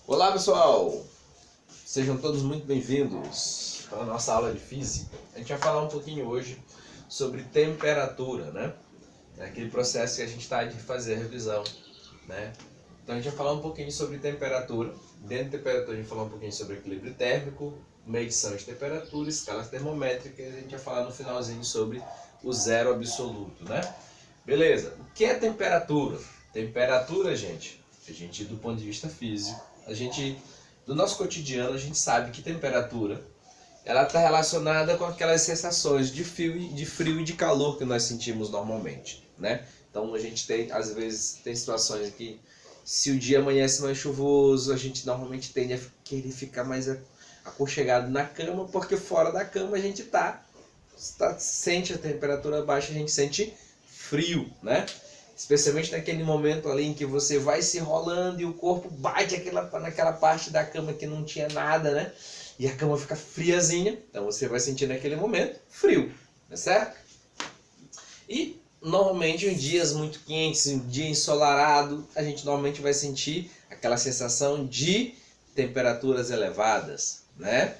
Olá pessoal, sejam todos muito bem-vindos à nossa aula de física. A gente vai falar um pouquinho hoje sobre temperatura, né? É aquele processo que a gente está de fazer a revisão, né? Então a gente vai falar um pouquinho sobre temperatura. Dentro de temperatura a gente vai falar um pouquinho sobre equilíbrio térmico, medição de temperatura, escalas termométricas, e a gente vai falar no finalzinho sobre o zero absoluto, né? Beleza, o que é temperatura? Temperatura, gente, do ponto de vista físico, do nosso cotidiano, a gente sabe que temperatura ela está relacionada com aquelas sensações de frio e de calor que nós sentimos normalmente, né? Então a gente tem, às vezes, tem situações que se o dia amanhece mais chuvoso, a gente normalmente tende a querer ficar mais aconchegado na cama, porque fora da cama a gente sente a temperatura baixa, a gente sente frio, né? Especialmente naquele momento ali em que você vai se enrolando e o corpo bate naquela parte da cama que não tinha nada, né? E a cama fica friazinha, então você vai sentir naquele momento frio, tá certo? E normalmente em dias muito quentes, em dia ensolarado, a gente normalmente vai sentir aquela sensação de temperaturas elevadas, né?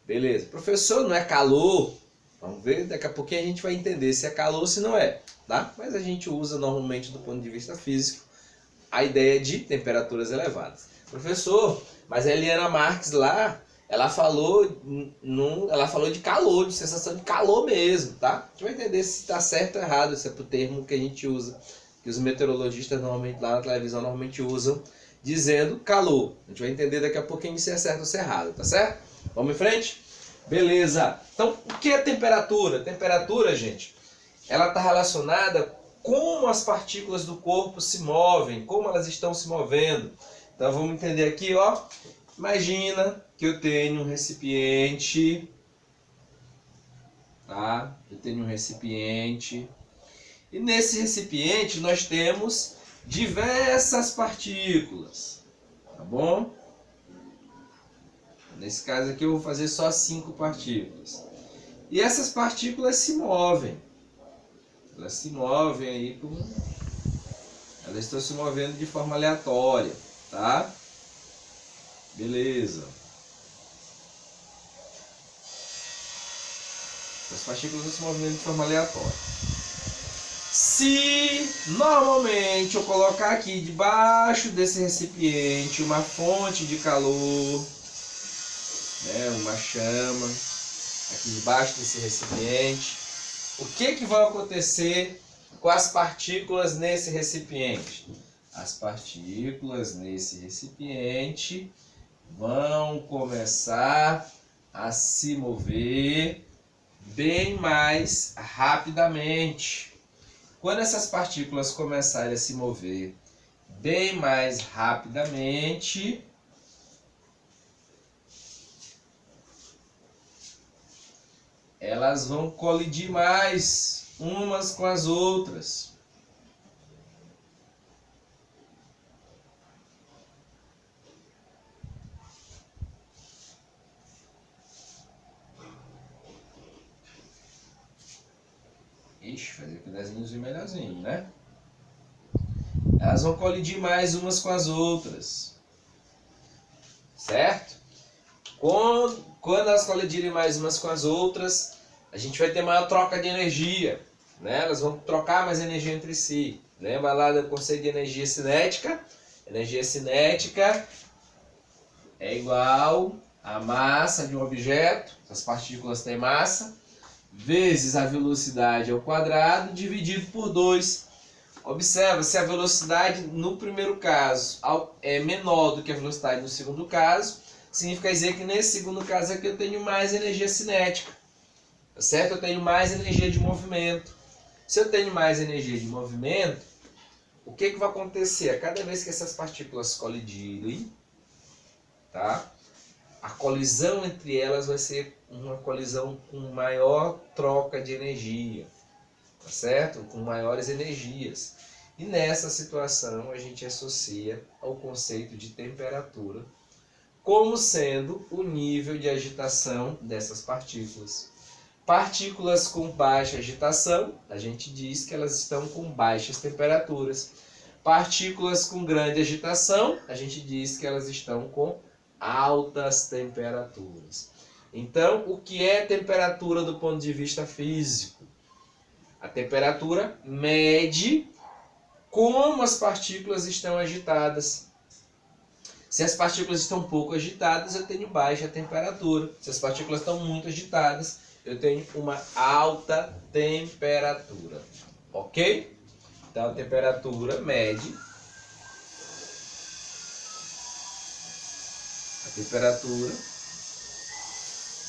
Beleza. Professor, não é calor? Vamos ver, daqui a pouquinho a gente vai entender se é calor ou se não é, tá? Mas a gente usa normalmente do ponto de vista físico a ideia de temperaturas elevadas. Professor, mas a Eliana Marques lá, ela falou de calor, de sensação de calor mesmo, tá? A gente vai entender se está certo ou errado, se é pro termo que a gente usa, que os meteorologistas normalmente lá na televisão normalmente usam, dizendo calor. A gente vai entender daqui a pouquinho se é certo ou se é errado, tá certo? Vamos em frente? Beleza. Então, o que é temperatura? Temperatura, gente, ela está relacionada como as partículas do corpo se movem, como elas estão se movendo. Então vamos entender aqui, ó. Imagina que eu tenho um recipiente, tá? Eu tenho um recipiente e nesse recipiente nós temos diversas partículas, tá bom? Nesse caso aqui eu vou fazer só 5 partículas. E essas partículas se movem. Elas se movem aí elas estão se movendo de forma aleatória, tá? Beleza. As partículas estão se movendo de forma aleatória. Se normalmente eu colocar aqui debaixo desse recipiente uma fonte de calor, né, uma chama, aqui debaixo desse recipiente, o que vai acontecer com as partículas nesse recipiente? As partículas nesse recipiente vão começar a se mover bem mais rapidamente. Quando essas partículas começarem a se mover bem mais rapidamente, elas vão colidir mais umas com as outras. Ixi, fazer aqui o desenhozinho melhorzinho, né? Elas vão colidir mais umas com as outras. Certo? Quando elas colidirem mais umas com as outras, a gente vai ter maior troca de energia, né? Elas vão trocar mais energia entre si. Lembra lá do conceito de energia cinética? Energia cinética é igual a massa de um objeto, as partículas têm massa, vezes a velocidade ao quadrado, dividido por 2. Observa, se a velocidade no primeiro caso é menor do que a velocidade no segundo caso, significa dizer que nesse segundo caso aqui eu tenho mais energia cinética, tá certo? Eu tenho mais energia de movimento. Se eu tenho mais energia de movimento, o que vai acontecer? A cada vez que essas partículas colidirem, tá? A colisão entre elas vai ser uma colisão com maior troca de energia, tá certo? Com maiores energias. E nessa situação a gente associa ao conceito de temperatura como sendo o nível de agitação dessas partículas. Partículas com baixa agitação, a gente diz que elas estão com baixas temperaturas. Partículas com grande agitação, a gente diz que elas estão com altas temperaturas. Então, o que é temperatura do ponto de vista físico? A temperatura mede como as partículas estão agitadas. Se as partículas estão pouco agitadas, eu tenho baixa temperatura. Se as partículas estão muito agitadas, eu tenho uma alta temperatura. Ok? Então, a temperatura mede. A temperatura,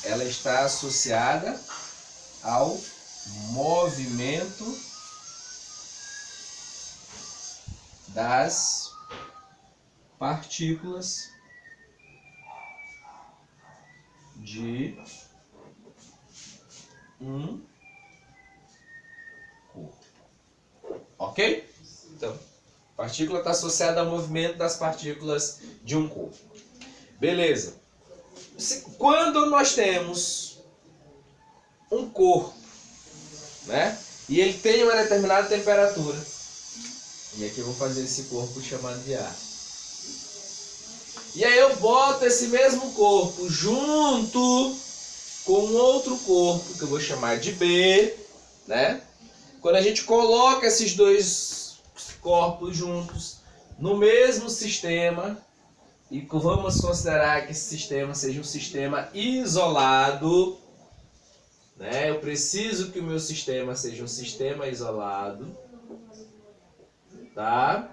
ela está associada ao movimento das partículas de um corpo. Ok? Então, partícula está associada ao movimento das partículas de um corpo. Beleza. Quando nós temos um corpo, né? E ele tem uma determinada temperatura. E aqui eu vou fazer esse corpo chamado de ar. E aí eu boto esse mesmo corpo junto com um outro corpo, que eu vou chamar de B, né? Quando a gente coloca esses dois corpos juntos no mesmo sistema, e vamos considerar que esse sistema seja um sistema isolado, né? Eu preciso que o meu sistema seja um sistema isolado, tá?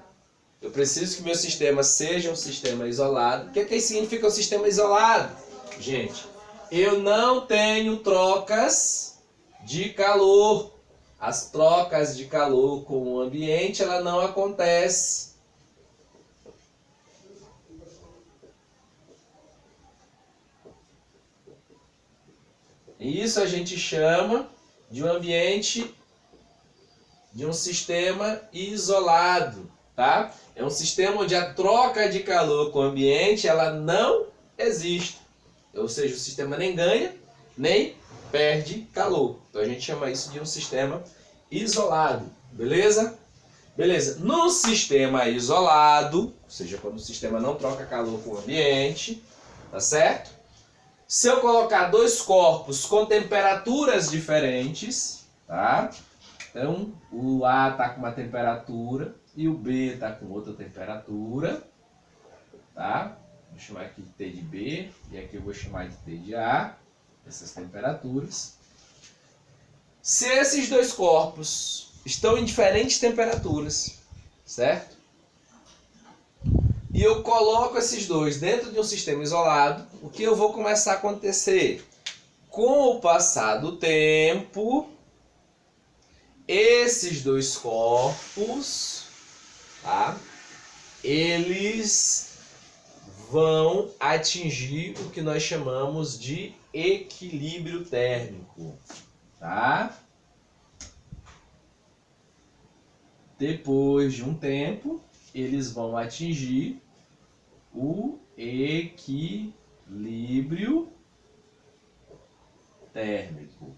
Eu preciso que o meu sistema seja um sistema isolado. O que significa um sistema isolado? Gente, eu não tenho trocas de calor. As trocas de calor com o ambiente, ela não acontece. E isso a gente chama de um ambiente, de um sistema isolado, tá? É um sistema onde a troca de calor com o ambiente, ela não existe. Ou seja, o sistema nem ganha, nem perde calor. Então a gente chama isso de um sistema isolado, beleza? Beleza. No sistema isolado, ou seja, quando o sistema não troca calor com o ambiente, tá certo? Se eu colocar dois corpos com temperaturas diferentes, tá? Então, o A está com uma temperatura e o B está com outra temperatura, tá? Vou chamar aqui de T de B e aqui eu vou chamar de T de A, essas temperaturas. Se esses dois corpos estão em diferentes temperaturas, certo? E eu coloco esses dois dentro de um sistema isolado, o que eu vou começar a acontecer? Com o passar do tempo, esses dois corpos, tá? Eles vão atingir o que nós chamamos de equilíbrio térmico, tá? Depois de um tempo, eles vão atingir o equilíbrio térmico.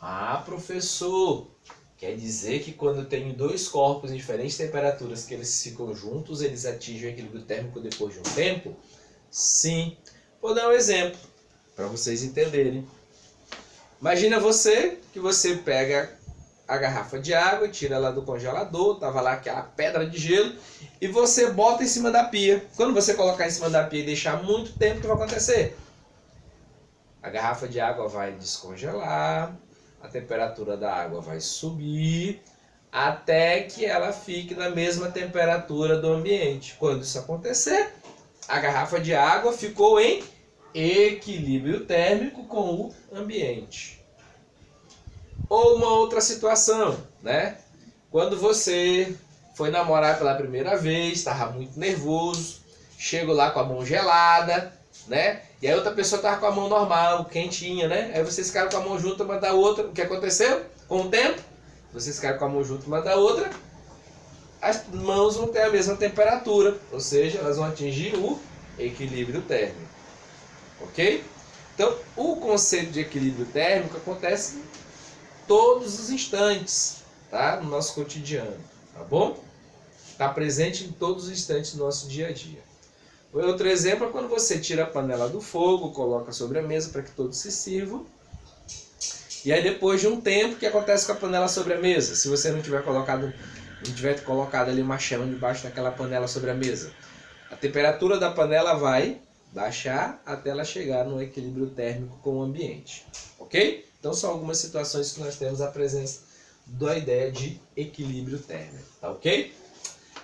Ah, professor, quer dizer que quando eu tenho dois corpos em diferentes temperaturas que eles ficam juntos, eles atingem o equilíbrio térmico depois de um tempo? Sim. Vou dar um exemplo para vocês entenderem. Imagina que você pega a garrafa de água, tira ela do congelador, tava lá aquela pedra de gelo, e você bota em cima da pia. Quando você colocar em cima da pia e deixar muito tempo, o que vai acontecer? A garrafa de água vai descongelar, a temperatura da água vai subir, até que ela fique na mesma temperatura do ambiente. Quando isso acontecer, a garrafa de água ficou em equilíbrio térmico com o ambiente. Ou uma outra situação, né? Quando você foi namorar pela primeira vez, estava muito nervoso, chegou lá com a mão gelada, né? E aí outra pessoa estava com a mão normal, quentinha, né? Aí vocês ficaram com a mão junto uma da outra. O que aconteceu? Com o tempo, vocês ficaram com a mão junto uma da outra, as mãos vão ter a mesma temperatura, ou seja, elas vão atingir o equilíbrio térmico. Ok? Então, o conceito de equilíbrio térmico acontece todos os instantes, tá? No nosso cotidiano, tá bom? Está presente em todos os instantes do nosso dia a dia. Outro exemplo é quando você tira a panela do fogo, coloca sobre a mesa para que todos se sirvam. E aí depois de um tempo, o que acontece com a panela sobre a mesa? Se você não tiver colocado ali uma chama debaixo daquela panela sobre a mesa, a temperatura da panela vai baixar até ela chegar no equilíbrio térmico com o ambiente, ok? Então são algumas situações que nós temos a presença da ideia de equilíbrio térmico, tá ok?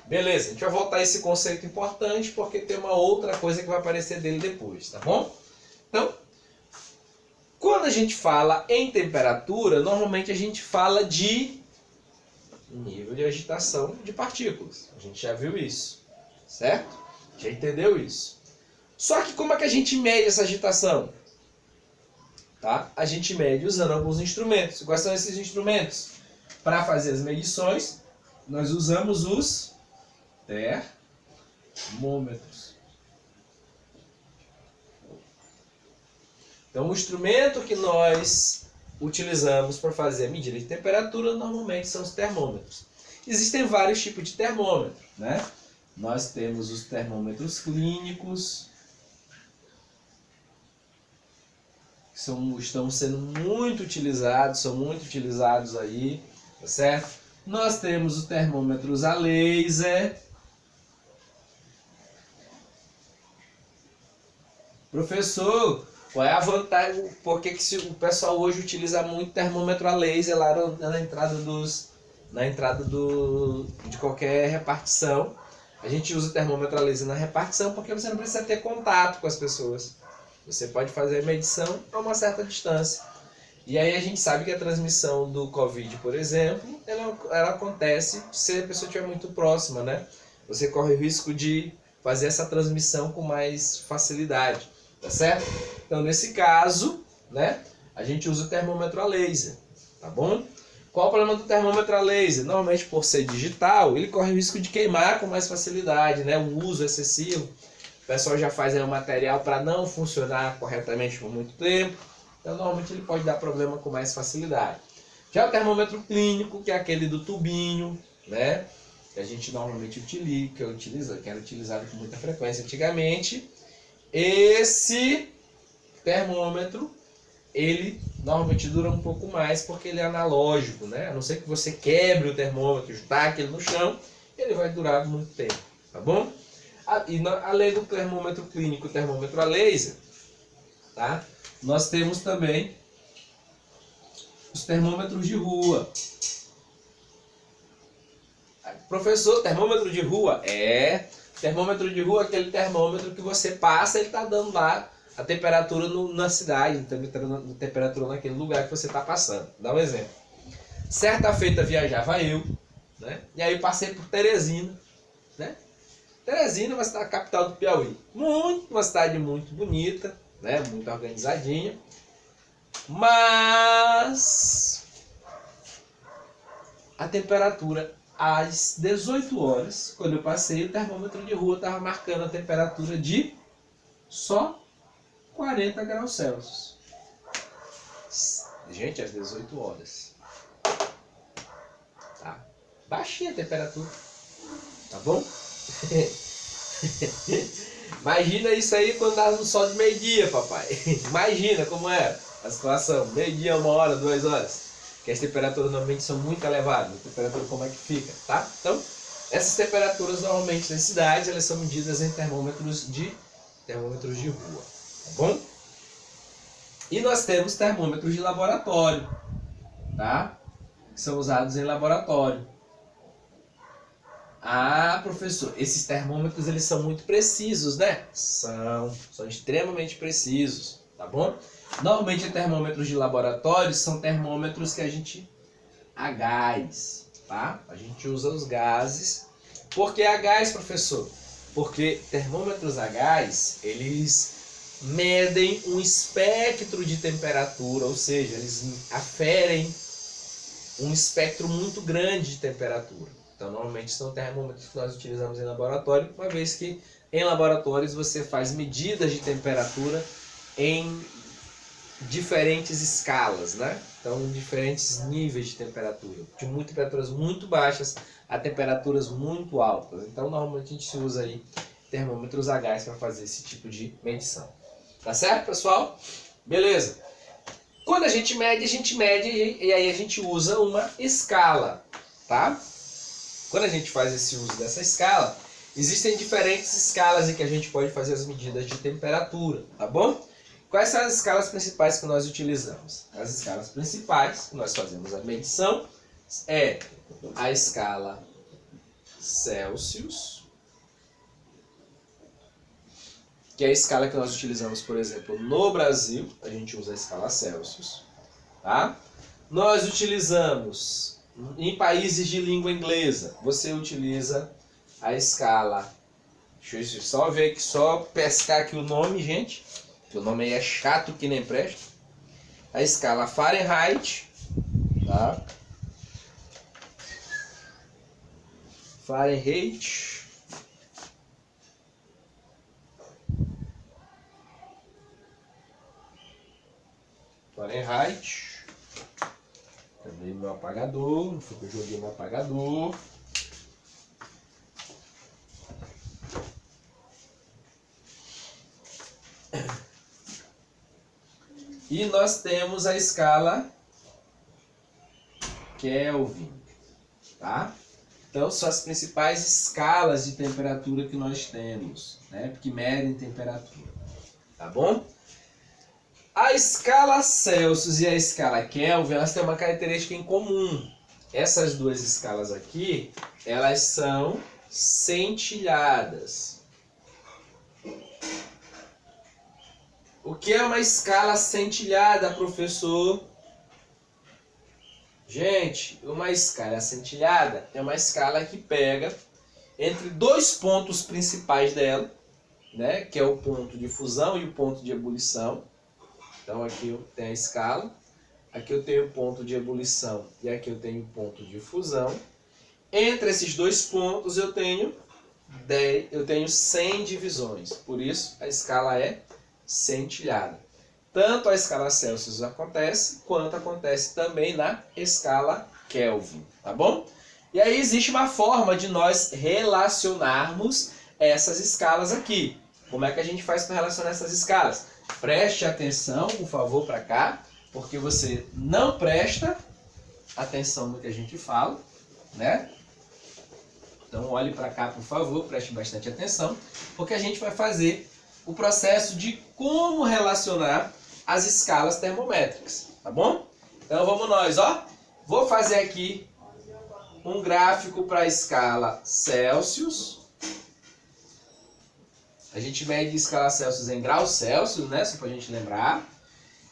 Beleza, a gente vai voltar a esse conceito importante porque tem uma outra coisa que vai aparecer dele depois, tá bom? Então, quando a gente fala em temperatura, normalmente a gente fala de nível de agitação de partículas. A gente já viu isso, certo? Já entendeu isso? Só que como é que a gente mede essa agitação? Tá? A gente mede usando alguns instrumentos. Quais são esses instrumentos? Para fazer as medições, nós usamos os termômetros. Então, o instrumento que nós utilizamos para fazer a medida de temperatura normalmente são os termômetros. Existem vários tipos de termômetro, né? Nós temos os termômetros clínicos, que estão sendo muito utilizados, são muito utilizados aí, tá certo? Nós temos os termômetros a laser. Professor, qual é a vantagem? Por que o pessoal hoje utiliza muito termômetro a laser lá na entrada de qualquer repartição? A gente usa o termômetro a laser na repartição porque você não precisa ter contato com as pessoas. Você pode fazer a medição a uma certa distância. E aí a gente sabe que a transmissão do Covid, por exemplo, ela acontece se a pessoa estiver muito próxima, né? Você corre o risco de fazer essa transmissão com mais facilidade, tá certo? Então, nesse caso, né, a gente usa o termômetro a laser, tá bom? Qual o problema do termômetro a laser? Normalmente, por ser digital, ele corre o risco de queimar com mais facilidade, né? O uso excessivo. O pessoal já faz aí um material para não funcionar corretamente por muito tempo. Então, normalmente, ele pode dar problema com mais facilidade. Já o termômetro clínico, que é aquele do tubinho, né? Que a gente normalmente utiliza, que era utilizado com muita frequência antigamente. Esse termômetro, ele normalmente dura um pouco mais porque ele é analógico, né? A não ser que você quebre o termômetro, taque ele no chão, ele vai durar muito tempo, tá bom? E além do termômetro clínico, o termômetro a laser, tá? Nós temos também os termômetros de rua. Professor, termômetro de rua? Termômetro de rua é aquele termômetro que você passa, ele está dando lá a temperatura na cidade, a temperatura naquele lugar que você está passando. Dá um exemplo. Certa feita viajava eu, né? E aí passei por Teresina, né? Teresina é uma cidade, capital do Piauí. Uma cidade muito bonita, né? Muito organizadinha. Mas a temperatura às 18 horas, quando eu passei, o termômetro de rua estava marcando a temperatura de só 40 graus Celsius. Gente, às 18 horas. Tá? Baixinha a temperatura. Tá bom? Imagina isso aí quando dá no sol de meio-dia, papai. Imagina como é a situação. Meio-dia, 1 hora, 2 horas. Que as temperaturas normalmente são muito elevadas. A temperatura como é que fica, tá? Então, essas temperaturas normalmente nas cidades, elas são medidas em termômetros de rua, tá bom? E nós temos termômetros de laboratório, tá? Que são usados em laboratório. Ah, professor, esses termômetros eles são muito precisos, né? São extremamente precisos, tá bom? Normalmente termômetros de laboratório são termômetros que a gás, tá? A gente usa os gases. Por que a gás, professor? Porque termômetros a gás, eles medem um espectro de temperatura, ou seja, eles aferem um espectro muito grande de temperatura. Então, normalmente são termômetros que nós utilizamos em laboratório, uma vez que em laboratórios você faz medidas de temperatura em diferentes escalas, né? Então, diferentes níveis de temperatura, de temperaturas muito baixas a temperaturas muito altas. Então, normalmente a gente usa aí termômetros a gás para fazer esse tipo de medição. Tá certo, pessoal? Beleza. Quando a gente mede e aí a gente usa uma escala, tá? Quando a gente faz esse uso dessa escala, existem diferentes escalas em que a gente pode fazer as medidas de temperatura, tá bom? Quais são as escalas principais que nós utilizamos? As escalas principais que nós fazemos a medição é a escala Celsius, que é a escala que nós utilizamos, por exemplo, no Brasil, a gente usa a escala Celsius, tá? Nós utilizamos em países de língua inglesa, você utiliza a escala, deixa eu só ver aqui, só pescar aqui o nome, gente, que o nome aí é chato que nem presta, a escala Fahrenheit, tá? Fahrenheit. Também meu apagador, não foi que eu joguei meu apagador. E nós temos a escala Kelvin, tá? Então são as principais escalas de temperatura que nós temos, né? Que medem temperatura, tá bom? A escala Celsius e a escala Kelvin, elas têm uma característica em comum. Essas duas escalas aqui, elas são centilhadas. O que é uma escala centilhada, professor? Gente, uma escala centilhada é uma escala que pega entre dois pontos principais dela, né, que é o ponto de fusão e o ponto de ebulição. Então aqui eu tenho a escala, aqui eu tenho o ponto de ebulição e aqui eu tenho o ponto de fusão. Entre esses dois pontos eu tenho 100 divisões, por isso a escala é centilhada. Tanto a escala Celsius acontece, quanto acontece também na escala Kelvin, tá bom? E aí existe uma forma de nós relacionarmos essas escalas aqui. Como é que a gente faz para relacionar essas escalas? Preste atenção, por favor, para cá, porque você não presta atenção no que a gente fala, né? Então olhe para cá, por favor, preste bastante atenção, porque a gente vai fazer o processo de como relacionar as escalas termométricas, tá bom? Então vamos nós, ó. Vou fazer aqui um gráfico para a escala Celsius. A gente mede a escala Celsius em graus Celsius, né? Só para a gente lembrar.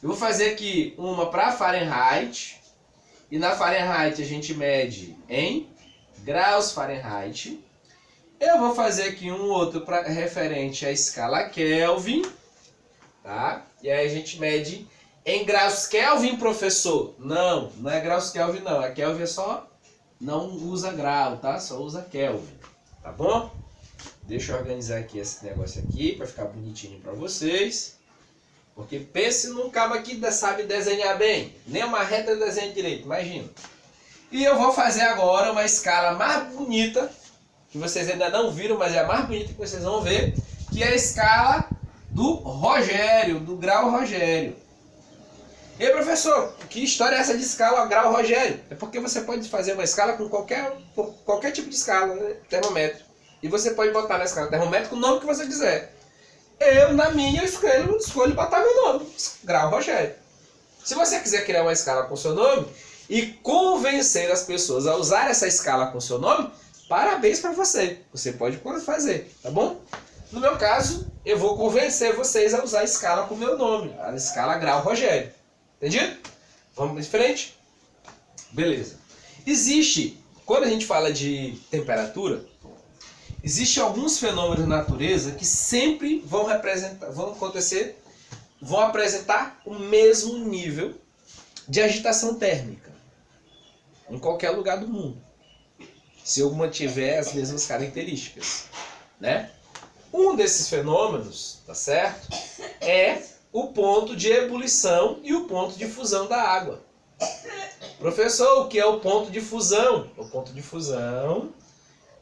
Eu vou fazer aqui uma para Fahrenheit. E na Fahrenheit a gente mede em graus Fahrenheit. Eu vou fazer aqui um outro referente à escala Kelvin, tá? E aí a gente mede em graus Kelvin, professor. Não, não é graus Kelvin não. A Kelvin é só, não usa grau, tá? Só usa Kelvin, tá bom? Deixa eu organizar aqui esse negócio aqui para ficar bonitinho para vocês. Porque pense num cabo aqui que sabe desenhar bem. Nem uma reta desenha direito, imagina. E eu vou fazer agora uma escala mais bonita, que vocês ainda não viram, mas é a mais bonita que vocês vão ver, que é a escala do Rogério, do grau Rogério. E aí, professor, que história é essa de escala grau Rogério? É porque você pode fazer uma escala com qualquer tipo de escala, né? Termômetro. E você pode botar na escala termômetro o nome que você quiser. Eu, na minha, escolho botar meu nome, grau Rogério. Se você quiser criar uma escala com seu nome e convencer as pessoas a usar essa escala com seu nome, parabéns para você. Você pode fazer, tá bom? No meu caso, eu vou convencer vocês a usar a escala com o meu nome, a escala grau Rogério. Entendido? Vamos em frente? Beleza. Quando a gente fala de temperatura, existem alguns fenômenos na natureza que sempre vão apresentar o mesmo nível de agitação térmica em qualquer lugar do mundo, se eu mantiver as mesmas características, né? Um desses fenômenos, tá certo, é o ponto de ebulição e o ponto de fusão da água. Professor, o que é o ponto de fusão? O ponto de fusão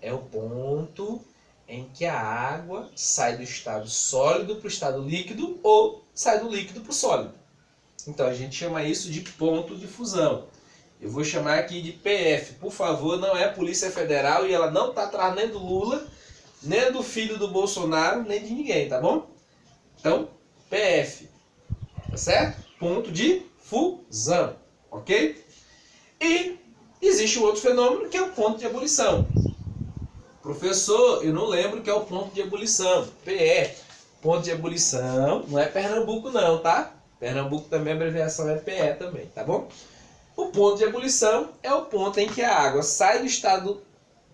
é o ponto em que a água sai do estado sólido para o estado líquido ou sai do líquido para o sólido. Então a gente chama isso de ponto de fusão. Eu vou chamar aqui de PF. Por favor, não é Polícia Federal e ela não está atrás nem do Lula, nem do filho do Bolsonaro, nem de ninguém, tá bom? Então, PF. Tá certo? Ponto de fusão. Ok? E existe um outro fenômeno que é o ponto de ebulição. Professor, eu não lembro o que é o ponto de ebulição. PE. Ponto de ebulição não é Pernambuco não, tá? Pernambuco também a abreviação é PE também, tá bom? O ponto de ebulição é o ponto em que a água sai do estado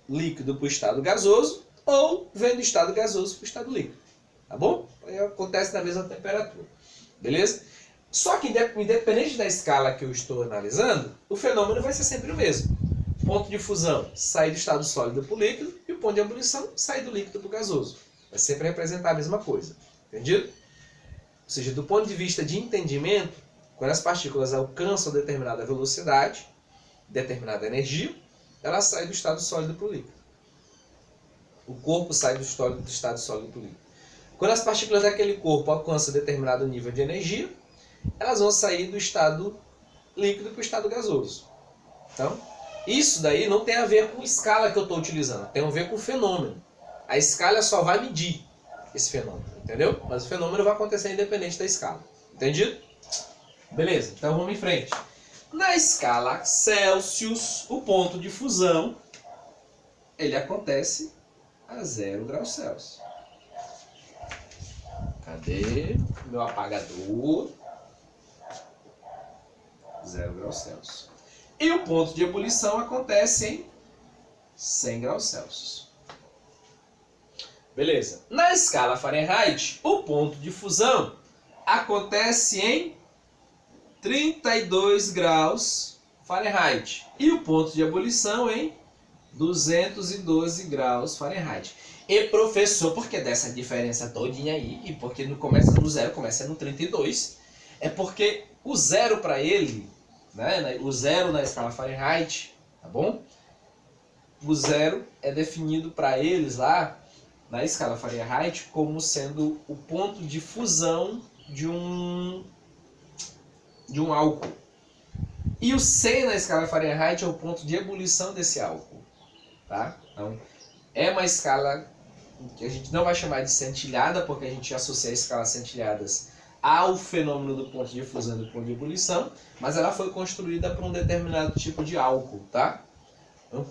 líquido para o estado gasoso ou vem do estado gasoso para o estado líquido, tá bom? Acontece na mesma temperatura, beleza? Só que independente da escala que eu estou analisando, o fenômeno vai ser sempre o mesmo. Ponto de fusão sai do estado sólido para o líquido e o ponto de ebulição sai do líquido para o gasoso. Vai sempre representar a mesma coisa, entendido? Ou seja, do ponto de vista de entendimento, quando as partículas alcançam determinada velocidade, determinada energia, elas saem do estado sólido para o líquido. O corpo sai do estado sólido para o líquido. Quando as partículas daquele corpo alcançam determinado nível de energia, elas vão sair do estado líquido para o estado gasoso. Então, isso daí não tem a ver com a escala que eu estou utilizando, tem a ver com o fenômeno. A escala só vai medir esse fenômeno, entendeu? Mas o fenômeno vai acontecer independente da escala. Entendido? Beleza, então vamos em frente. Na escala Celsius, o ponto de fusão, ele acontece a 0 graus Celsius. Cadê meu apagador? 0 graus Celsius. E o ponto de ebulição acontece em 100 graus Celsius. Beleza. Na escala Fahrenheit, o ponto de fusão acontece em 32 graus Fahrenheit. E o ponto de ebulição em 212 graus Fahrenheit. E professor, por que dessa diferença todinha aí? E porque não começa no 0, começa no 32? É porque o 0 para ele, né, o 0 na escala Fahrenheit, tá bom? O 0 é definido para eles lá, na escala Fahrenheit, como sendo o ponto de fusão de um álcool. E o 100 na escala Fahrenheit é o ponto de ebulição desse álcool. Tá? Então, é uma escala que a gente não vai chamar de centilhada, porque a gente associa escalas centilhadas ao fenômeno do ponto de fusão e do ponto de ebulição, mas ela foi construída para um determinado tipo de álcool, tá?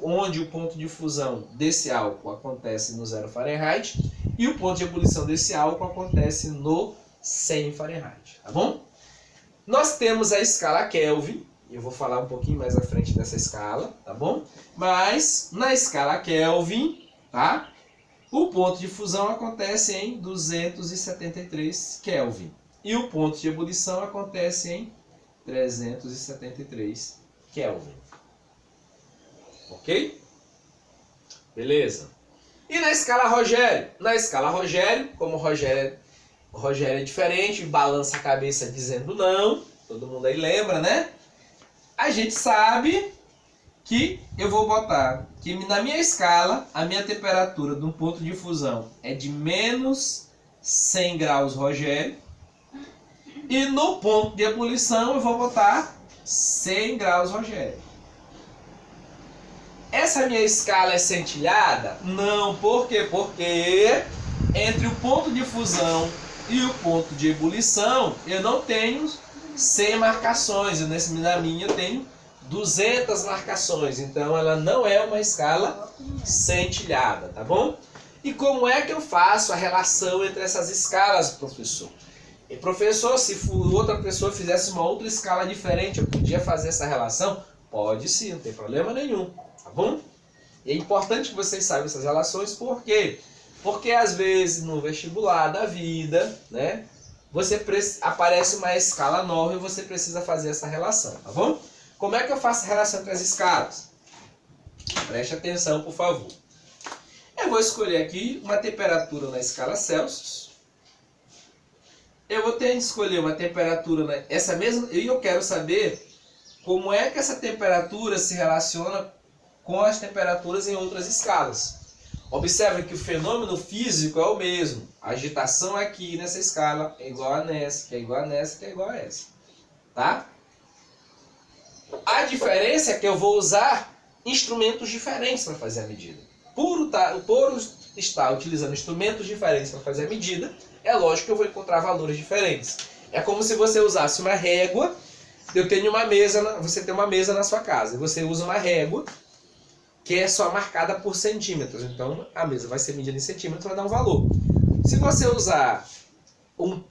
Onde o ponto de fusão desse álcool acontece no 0 Fahrenheit e o ponto de ebulição desse álcool acontece no 100 Fahrenheit, tá bom? Nós temos a escala Kelvin, eu vou falar um pouquinho mais à frente dessa escala, tá bom? Mas na escala Kelvin, tá? O ponto de fusão acontece em 273 Kelvin e o ponto de ebulição acontece em 373 Kelvin. Ok? Beleza. E na escala Rogério? Na escala Rogério, como o Rogério é diferente, balança a cabeça dizendo não, todo mundo aí lembra, né? A gente sabe que eu vou botar que na minha escala, a minha temperatura de um ponto de fusão é de menos 100 graus Rogério. E no ponto de ebulição eu vou botar 100 graus Rogério. Essa minha escala é centilhada? Não, por quê? Porque entre o ponto de fusão e o ponto de ebulição eu não tenho 100 marcações, na minha eu tenho 200 marcações, então ela não é uma escala centilhada, tá bom? E como é que eu faço a relação entre essas escalas, professor? E professor, se outra pessoa fizesse uma outra escala diferente, eu podia fazer essa relação? Pode sim, não tem problema nenhum, tá bom? E é importante que vocês saibam essas relações, por quê? Porque às vezes no vestibular da vida, né, aparece uma escala nova e você precisa fazer essa relação, tá bom? Como é que eu faço a relação entre as escalas? Preste atenção, por favor. Eu vou escolher aqui uma temperatura na escala Celsius. eu vou ter que escolher uma temperatura, né? Essa mesma, e eu quero saber como é que essa temperatura se relaciona com as temperaturas em outras escalas. Observe que o fenômeno físico é o mesmo. A agitação aqui nessa escala é igual a nessa, que é igual a nessa, que é igual a essa. Tá? A diferença é que eu vou usar instrumentos diferentes para fazer a medida. Por estar utilizando instrumentos diferentes para fazer a medida, é lógico que eu vou encontrar valores diferentes. É como se você usasse uma régua. Eu tenho uma mesa, você tem uma mesa na sua casa e você usa uma régua que é só marcada por centímetros. Então a mesa vai ser medida em centímetros, vai dar um valor. Se você usar o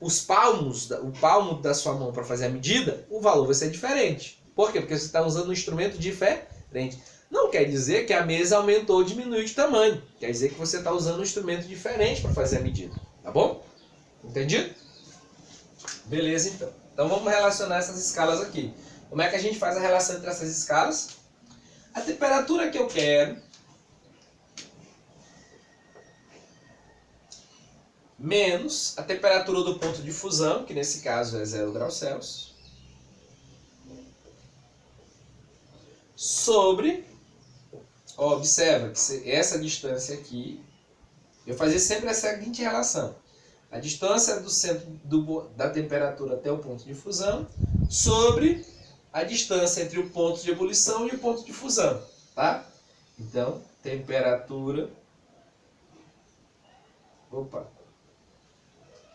palmo da sua mão para fazer a medida, o valor vai ser diferente. Por quê? Porque você está usando um instrumento diferente. Não quer dizer que a mesa aumentou ou diminuiu de tamanho. Quer dizer que você está usando um instrumento diferente para fazer a medida. Tá bom? Entendido? Beleza, então. Então vamos relacionar essas escalas aqui. Como é que a gente faz a relação entre essas escalas? A temperatura que eu quero menos a temperatura do ponto de fusão, que nesse caso é 0 graus Celsius, sobre, observa que essa distância aqui, eu fazia sempre essa seguinte relação. A distância do centro da temperatura até o ponto de fusão sobre a distância entre o ponto de ebulição e o ponto de fusão, tá? Então, temperatura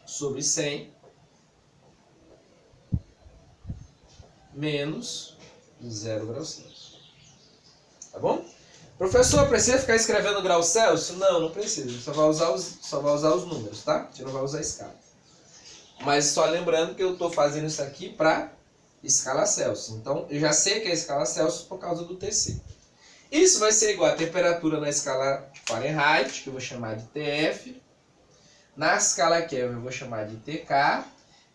sobre 100 menos 0 graus Celsius. Tá bom? Professor, precisa ficar escrevendo graus Celsius? Não, não precisa. Só vai usar os números, tá? Você não vai usar a escala. Mas só lembrando que eu estou fazendo isso aqui para escala Celsius. Então, eu já sei que é escala Celsius por causa do TC. Isso vai ser igual a temperatura na escala Fahrenheit, que eu vou chamar de TF. Na escala Kelvin eu vou chamar de TK.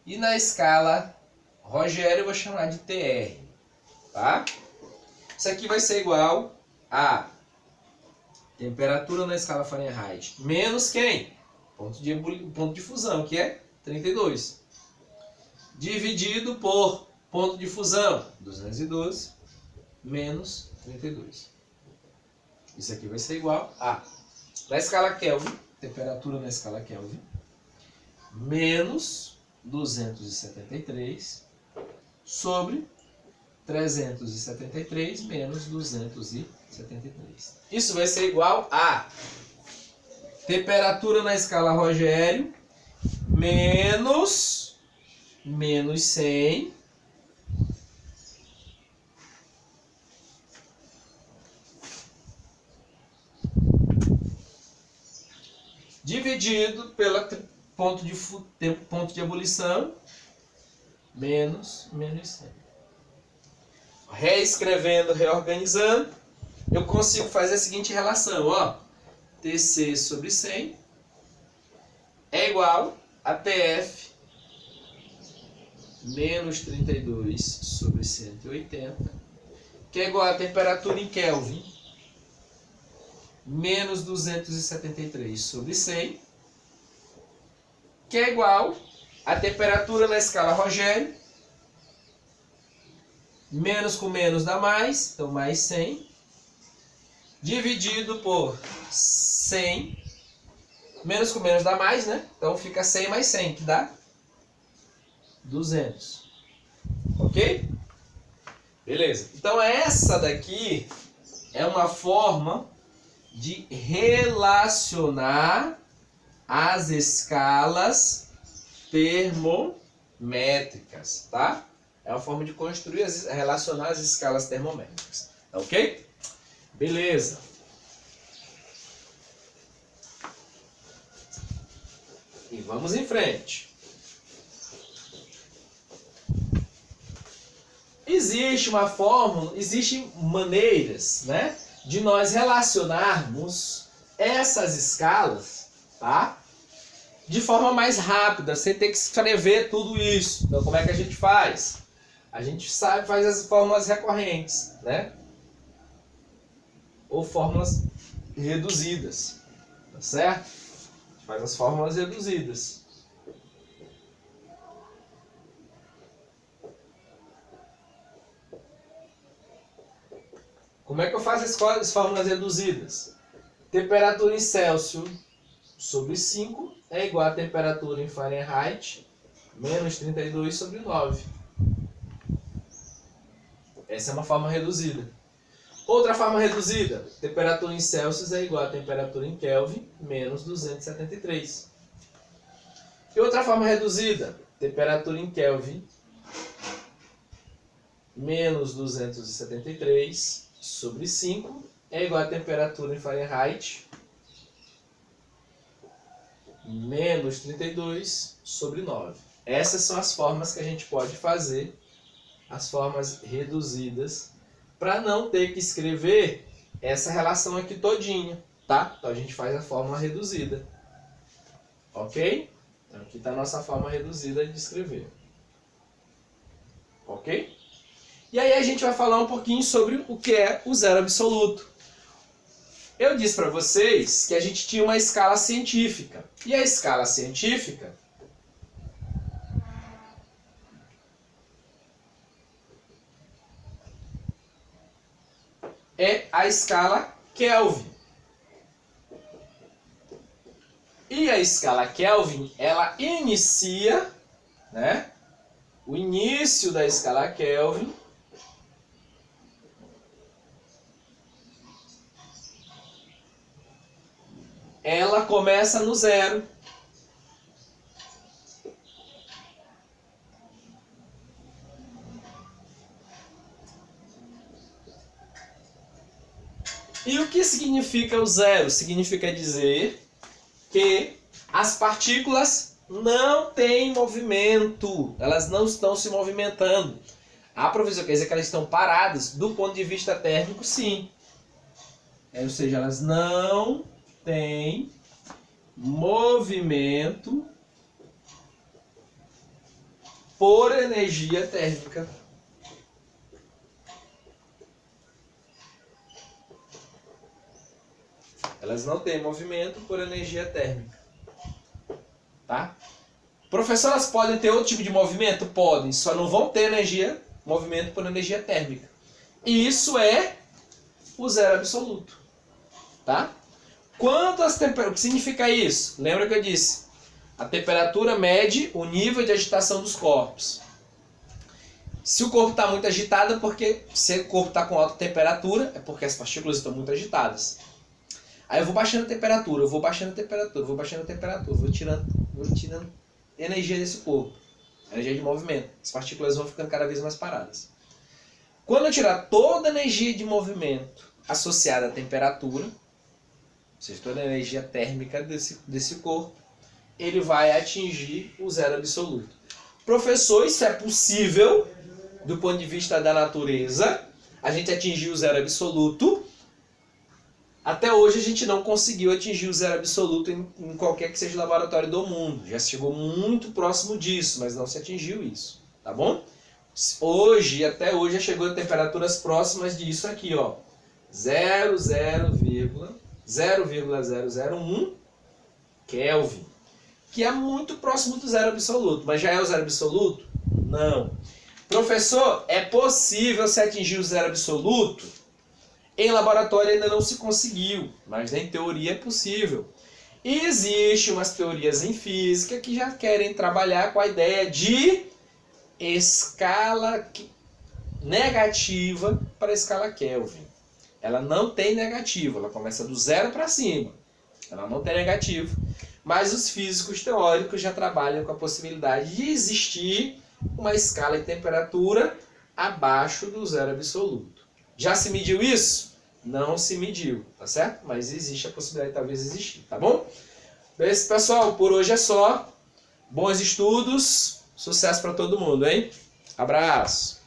E na escala Rogério eu vou chamar de TR. Tá? Isso aqui vai ser igual a temperatura na escala Fahrenheit menos quem? Ponto de fusão, que é 32. Dividido por ponto de fusão, 212 menos 32. Isso aqui vai ser igual a, na escala Kelvin, temperatura na escala Kelvin, menos 273 sobre 373 menos 273. Isso vai ser igual a temperatura na escala Rogério menos 100 dividido pelo ponto de ebulição menos 100. Reescrevendo, reorganizando, eu consigo fazer a seguinte relação, ó. TC sobre 100 é igual a TF menos 32 sobre 180, que é igual a temperatura em Kelvin menos 273 sobre 100, que é igual a temperatura na escala Rogério, menos com menos dá mais, então mais 100, dividido por 100, menos com menos dá mais, né? Então fica 100 mais 100, que dá 200. Ok? Beleza. Então essa daqui é uma forma de relacionar as escalas termométricas, tá? É uma forma de construir, relacionar as escalas termométricas. Tá ok? Beleza. E vamos em frente. Existe uma fórmula, existem maneiras, né, de nós relacionarmos essas escalas, tá? De forma mais rápida, sem ter que escrever tudo isso. Então, como é que a gente faz? A gente faz as fórmulas recorrentes, né? Ou fórmulas reduzidas, tá certo? A gente faz as fórmulas reduzidas. Como é que eu faço as fórmulas reduzidas? Temperatura em Celsius sobre 5 é igual a temperatura em Fahrenheit menos 32 sobre 9. Essa é uma forma reduzida. Outra forma reduzida, temperatura em Celsius é igual a temperatura em Kelvin menos 273. E outra forma reduzida, temperatura em Kelvin menos 273 sobre 5 é igual a temperatura em Fahrenheit menos 32 sobre 9. Essas são as formas que a gente pode fazer, as formas reduzidas, para não ter que escrever essa relação aqui todinha, tá? Então a gente faz a forma reduzida, ok? Então aqui está a nossa forma reduzida de escrever, ok? E aí a gente vai falar um pouquinho sobre o que é o zero absoluto. Eu disse para vocês que a gente tinha uma escala científica. E a escala científica é a escala Kelvin. E a escala Kelvin, ela inicia, né? O início da escala Kelvin ela começa no zero. E o que significa o zero? Significa dizer que as partículas não têm movimento, elas não estão se movimentando. Ah, professor, quer dizer que elas estão paradas? Do ponto de vista térmico, sim. Ou seja, elas não têm movimento por energia térmica. Elas não têm movimento por energia térmica. Tá? Professor, elas podem ter outro tipo de movimento? Podem, só não vão ter movimento por energia térmica. E isso é o zero absoluto. Tá? O que significa isso? Lembra que eu disse? A temperatura mede o nível de agitação dos corpos. Se o corpo está muito agitado, é porque se o corpo está com alta temperatura, é porque as partículas estão muito agitadas. Aí eu vou baixando a temperatura, eu vou baixando a temperatura, eu vou baixando a temperatura, vou tirando energia desse corpo, energia de movimento. As partículas vão ficando cada vez mais paradas. Quando eu tirar toda a energia de movimento associada à temperatura, ou seja, toda a energia térmica desse corpo, ele vai atingir o zero absoluto. Professor, isso é possível do ponto de vista da natureza, a gente atingir o zero absoluto? Até hoje a gente não conseguiu atingir o zero absoluto em qualquer que seja o laboratório do mundo. Já chegou muito próximo disso, mas não se atingiu isso, tá bom? Até hoje já chegou a temperaturas próximas disso aqui, ó. 0,001 Kelvin, que é muito próximo do zero absoluto. Mas já é o zero absoluto? Não. Professor, é possível se atingir o zero absoluto? Em laboratório ainda não se conseguiu, mas em teoria é possível. E existem umas teorias em física que já querem trabalhar com a ideia de escala negativa para a escala Kelvin. Ela não tem negativo, ela começa do zero para cima. Ela não tem negativo. Mas os físicos teóricos já trabalham com a possibilidade de existir uma escala de temperatura abaixo do zero absoluto. Já se mediu isso? Não se mediu, tá certo? Mas existe a possibilidade de talvez existir, tá bom? Beleza, pessoal, por hoje é só. Bons estudos, sucesso para todo mundo, hein? Abraço!